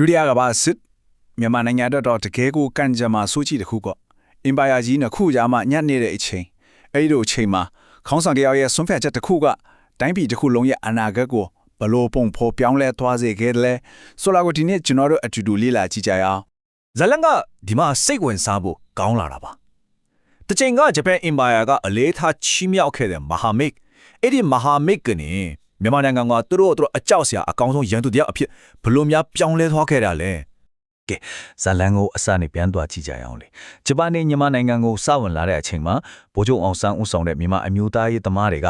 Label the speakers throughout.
Speaker 1: ဒုတိယကဘာစစ်မြန်မာနိုင်ငံတော့တကယ်ကိုကန်ကြမှာစိုးကြည့်တခုကအင်ပါယာကြီးနှစ်ခုကြားမှာညှက်နေတဲ့အချိန်အဲ့ဒီအချိန်မှာခေါင်းဆောင်တယောက်ရဲ့ဆွန့်ဖက်ချက်တစ်ခုကတိုင်းပြည်တစ်ခုလုံးရဲ့အနာဂတ်ကိုဘလို့ပုံဖော်ပြောင်းလဲသွားစေခဲ့တယ်ဆိုလာကိုဒီနေ့ကျွန်တော်တို့အတူတူလေ့လာကြည့်ကြရအောင်
Speaker 2: ဇလန်ကဒီမှာစိတ်ဝင်စားဖို့ကောင်းလာတာပါတချိန်ကဂျပန်အင်ပါယာကအလေးထားချီးမြှောက်ခဲ့တဲ့မဟာမိတ်အဲ့ဒီမဟာမိတ်ကနေမြန်မာနိုင်ငံကသူတို့အကြောက်စရာအကောင်းဆုံးရန်သူတယောက်အဖြစ်ဘလို့များပြောင်းလဲသွားခဲ့တာလဲကဲဇလန်ကိုအစနဲ့ပြန်သွားကြည့်ကြရအောင်လေဂျပန်နဲ့မြန်မာနိုင်ငံကိုစဝင်လာတဲ့အချိန်မှာဗိုလ်ချုပ်အောင်ဆန်းဦးဆောင်တဲ့မြန်မာအမျိုးသားရေးသမားတွေက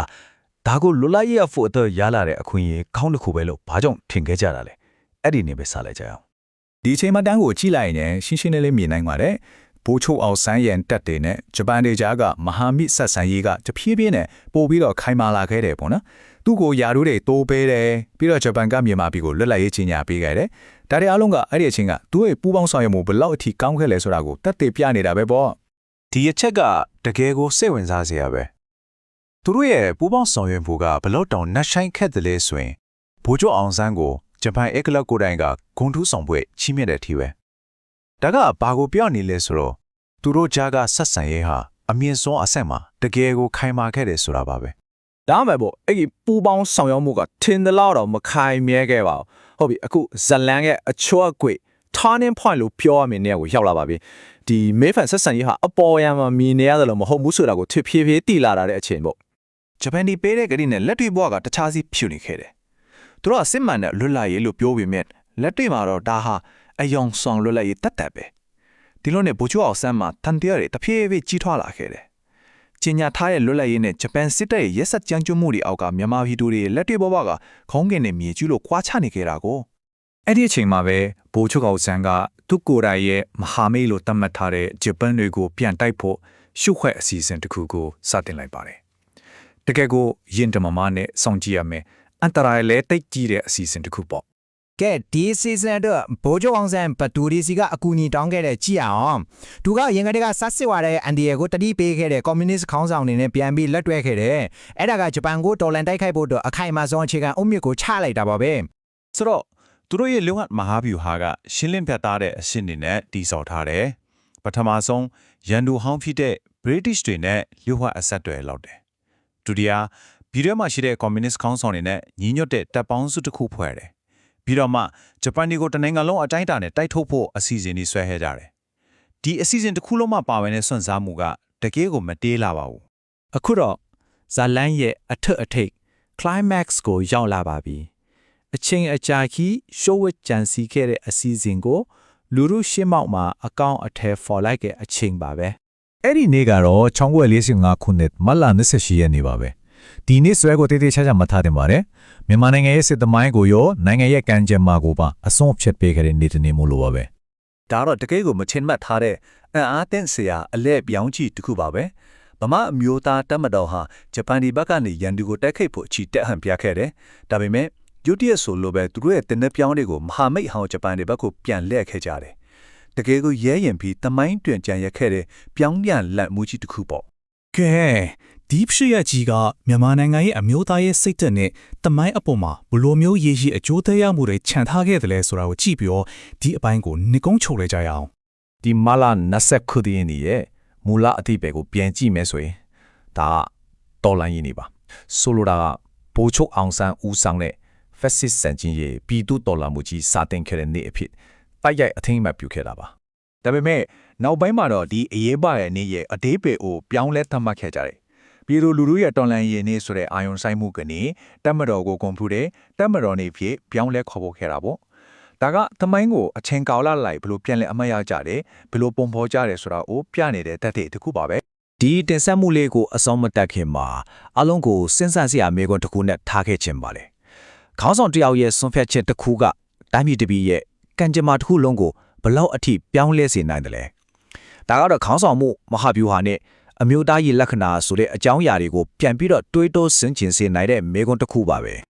Speaker 2: ဒါကိုလွတ်လပ်ရေးဖို့အတွက်ရလာတဲ့အခွင့်အရေးခေါင်းတစ်ခုပဲလို့ဘာကြောင့်ထင်ခဲ့ကြတာလဲအဲ့ဒီနေပဲစလိုက်ကြအောင်
Speaker 3: ဒီအချိန်မှာတန်းကိုကြည့်လိုက်ရင်ရှင်းရှင်းလေးလေးမြင်နိုင်ပါတယ်ဗိုလ်ချုပ်အောင်ဆန်းရန်တက်တဲ့နဲ့ဂျပန်ဒေကြားကမဟာမိတ်ဆက်ဆံရေးကတဖြည်းဖြည်းနဲ့ပို့ပြီးတော့ခိုင်မာလာခဲ့တယ်ပေါ့နော်သူ့ကိုယာတို့တွေတိုးပေးတယ်ပြီးတော့ဂျပန်ကမြန်မာပြည်ကိုလွတ်လပ်ရေးကြီးညာပေးခဲ့တယ်ဒါတွေအားလုံးကအဲ့ဒီအချိန်ကသူ့ရဲ့ပူးပေါင်းဆောင်ရွက်မှုဘယ်လောက်အထိကောင်းခဲ့လဲဆိုတာကိုတက်တည်ပြနေတာပဲပေါ့
Speaker 4: ဒီအချက်ကတကယ်ကိုစိတ်ဝင်စားစရာပဲသူတို့ရဲ့ပူးပေါင်းဆောင်ရွက်မှုကဘလောက်တောင်နှက်ဆိုင်ခဲ့တယ်လဲဆိုရင်ဗိုလ်ချုပ်အောင်ဆန်းကိုဂျပန်အက်ကလပ်ကိုတိုင်ကဂုဏ်ထူးဆောင်ပွဲချီးမြှင့်တဲ့အထိပဲဒါကဘာကိုပြောနေလဲဆိုတော့သူတို့ကြားကဆက်ဆံရေးဟာအမြင့်ဆုံးအဆင့်မှာတကယ်ကိုခိုင်မာခဲ့တယ်ဆိုတာပါပဲ
Speaker 5: ဒါမှမဟုတ်အဲ့ဒီပူပေါင်းဆောင်ရွက်မှုကထင်သလောက်တော့မခိုင်မြဲခဲ့ပါဘူးဟုတ်ပြီအခုဇလန်ရဲ့အချောအကွေ turning point လို့ပြောရမယ့်နေရာကိုရောက်လာပါပြီဒီမေဖန်ဆက်ဆံရေးဟာအပေါ်ယံမှာမြင်နေရတယ်လို့မဟုတ်ဘူးဆိုတာကိုဖြည်းဖြည်းတည်လာတာတဲ့အချိန်ပေါ့ဂ
Speaker 4: ျပန်ဒီပေးတဲ့ဂရီနဲ့လက်တွေ့ဘဝကတခြားစီဖြူနေခဲ့တယ်သူတို့ကစစ်မှန်တဲ့လွတ်လပ်ရေးလို့ပြောပေမဲ့လက်တွေ့မှာတော့ဒါဟာအယောင်ဆောင်လွတ်လပ်ရေးတတ်တတ်ပဲဒီလိုနဲ့ဗိုလ်ချုပ်အောင်ဆန်းမှာတန်တရားတွေတဖြည်းဖြည်းကြီးထွားလာခဲ့တယ်ကျင်ညာထားတဲ့လွတ်လပ်ရေးနဲ့ဂျပန်စစ်တပ်ရဲ့ရက်စက်ကြမ်းကြုတ်မှုတွေအောက်ကမြန်မာပြည်သူတွေလက်တွေ့ဘဝကခေါင်းကင်နဲ့မြေကျူးလို့ကွာချနေခဲ့တာကို
Speaker 3: အဲ့ဒီအချိန်မှာပဲဗိုလ်ချုပ်အောင်ဆန်းကသူ့ကိုယ်တိုင်ရဲ့မဟာမိတ်လို့သတ်မှတ်ထားတဲ့ဂျပန်တွေကိုပြန်တိုက်ဖို့ရှုခွက်အစီအစဉ်တစ်ခုကိုစတင်လိုက်ပါတယ်တကယ်ကိုရင်တမမနဲ့စောင့်ကြည့်ရမယ်အန်တရာယ်လဲတိတ်ကြီးတဲ့အစီအစဉ်တစ်ခုပေါ့
Speaker 6: ကဲဒီစီဇန်တော့ဗိုလ်ချုပ်အောင်ဆန်းဘတူဒီစီကအကူအညီတောင်းခဲ့တဲ့ကြည့်အောင်သူကရင်ကတည်းကဆတ်စစ်ဝါတဲ့အန်ဒီယေကိုတတိပေးခဲ့တဲ့ကွန်မြူနစ်ခေါင်းဆောင်တွေနဲ့ပြန်ပြီးလက်တွဲခဲ့တယ်အဲ့ဒါကဂျပန်ကိုတော်လန်တိုက်ခိုက်ဖို့တော့အခိုင်အမာဆုံးအခြေခံအုတ်မြစ်ကိုချလိုက်တာပါပဲ
Speaker 4: ဆိုတော့သူတို့ရဲ့လုံဟတ်မဟာဗျူဟာကရှင်းလင်းပြတ်သားတဲ့အရှင်းတွေနဲ့တည်ဆောက်ထားတယ်ပထမဆုံးရန်သူဟောင်းဖြစ်တဲ့ British တွေနဲ့လုံဟတ်အဆက်တွေလောက်တယ်ဒုတိယပြည်ထဲမှာရှိတဲ့ကွန်မြူနစ်ခေါင်းဆောင်တွေနဲ့ညီညွတ်တဲ့တပ်ပေါင်းစုတစ်ခုဖွဲ့တယ်ပြီးတော့မှဂျပန်တွေကိုတနိုင်ငံလုံးအတိုင်းအတာနဲ့တိုက်ထုတ်ဖို့အစီအစဉ်တွေဆွဲခဲ့ကြတယ်။ဒီအစီအစဉ်တစ်ခုလုံးမှာပါဝင်တဲ့စွန့်စားမှုကတကယ်ကိုမတေးလာပါဘူး
Speaker 5: ။အခုတော့ဇလန်ရဲ့အထက်အထိပ် climax ကိုရောက်လာပါပြီ။အချိန်အကြာကြီးရှိုးဝှက်ကြံစီခဲ့တဲ့အစီအစဉ်ကိုလူရုရှင်းမောက်မှာအကောင့်အထည်ဖော်လိုက်တဲ့အချိန်ပါပဲ
Speaker 3: ။အဲ့ဒီနေ့ကတော့1945ခုနှစ်မတ်လ28ရက်နေ့ပါပဲ။ဒီနေ့ဆွဲကိုတေးသေးချာချာမှတ်ထားတင်ပါတယ်မြန်မာနိုင်ငံရဲ့စစ်သမိုင်းကိုရောနိုင်ငံရဲ့ကံကြမ္မာကိုပါအဆုံးဖြတ်ပေးခဲ့တဲ့နေ့တစ်နေ့မို့လို့ပါပဲ
Speaker 2: ဒါတော့တကယ်ကိုမချင်မှတ်ထားတဲ့အံ့အားသင့်စရာအလဲပြောင်းကြည့်တစ်ခုပါပဲဗမာအမျိုးသားတပ်မတော်ဟာဂျပန်ဒီဘက်ကနေရန်သူကိုတိုက်ခိုက်ဖို့အချီတက်ဟန်ပြခဲ့တယ်ဒါပေမဲ့ရုတ်တရက်ဆိုလိုပဲသူတို့ရဲ့တင်တဲ့ပြောင်းတွေကိုမဟာမိတ်ဟောင်းဂျပန်တွေဘက်ကိုပြန်လှည့်ခဲ့ကြတယ်တကယ်ကိုရဲရင်ပြီးသမိုင်းတွင်ကြံရက်ခဲ့တဲ့ပြောင်းပြန်လက်မှုကြီးတစ်ခုပေါ့
Speaker 7: ကဲဒီဖြစ်ရကြီးကမြန်မာနိုင်ငံရဲ့အမျိုးသားရဲ့စိတ်ဓာတ်နဲ့တမိုင်းအပေါ်မှာဘလိုမျိုးရည်ရည်အကျိုးသက်ရောက်မှုတွေခြံထားခဲ့တယ်လဲဆိုတာကိုကြည့်ပြီးတော့ဒီအပိုင်းကိုနှိကုံးချုပ်လိုက်ကြရအောင်ဒ
Speaker 2: ီမလာ29ရက်နေ့ရဲ့မူလအတိပ္ပယ်ကိုပြန်ကြည့်မယ်ဆိုရင်ဒါကတော်လိုင်းရင်းနေပါဆိုလိုတာကဗိုလ်ချုပ်အောင်ဆန်းဦးဆောင်တဲ့ fascist စံချင်းရဲ့ပြည်သူတော်လှန်မှုကြီးစတင်ခဲ့တဲ့နေ့အဖြစ်တိုက်ရိုက်အထင်မှတ်ပြုခဲ့တာပါဒါပေမဲ့နောက်ပိုင်းမှာတော့ဒီအရေးပါတဲ့နေ့ရဲ့အသေးပေကိုပြောင်းလဲသတ်မှတ်ခဲ့ကြတယ်ပြည်သူလူထုရဲ့တော်လှန်ရေးနေ့ဆိုတဲ့အာယုံဆိုင်မှုကနေတပ်မတော်ကိုကွန်ပျူတာတပ်မတော်နေဖြစ်ပြောင်းလဲခေါ်ဖို့ခဲ့တာပေါ့ဒါကသမိုင်းကိုအချိန်ကာလလိုက်ဘလို့ပြန်လဲအမှတ်ရကြတယ်ဘလို့ပုံဖော်ကြတယ်ဆိုတာကိုပြနေတဲ့တတ်တဲ့တစ်ခုပါပဲဒီတင်ဆက်မှုလေးကိုအစောမတက်ခင်မှာအလုံးကိုစဉ်းစားစရာမေးခွန်းတစ်ခုနဲ့ထားခဲ့ခြင်းပါလေခေါင်းဆောင်တယောက်ရဲ့ဆွန့်ဖြတ်ချက်တစ်ခုကတိုင်းပြည်တစ်ပြည်ရဲ့ကံကြမ္မာတစ်ခုလုံးကိုဘလောက်အထိပြောင်းလဲစေနိုင်တယ်လဲဒါကတော့ခေါင်းဆောင်မှုမဟာဗျူဟာနဲ့အမျိုးသားရေးလက္ခဏာဆိုတဲ့အကြောင်းအရာတွေကိုပြန်ပြီးတော့တွေးတောဆင်ခြင်စေနိုင်တဲ့မေးခွန်းတစ်ခုပါပဲ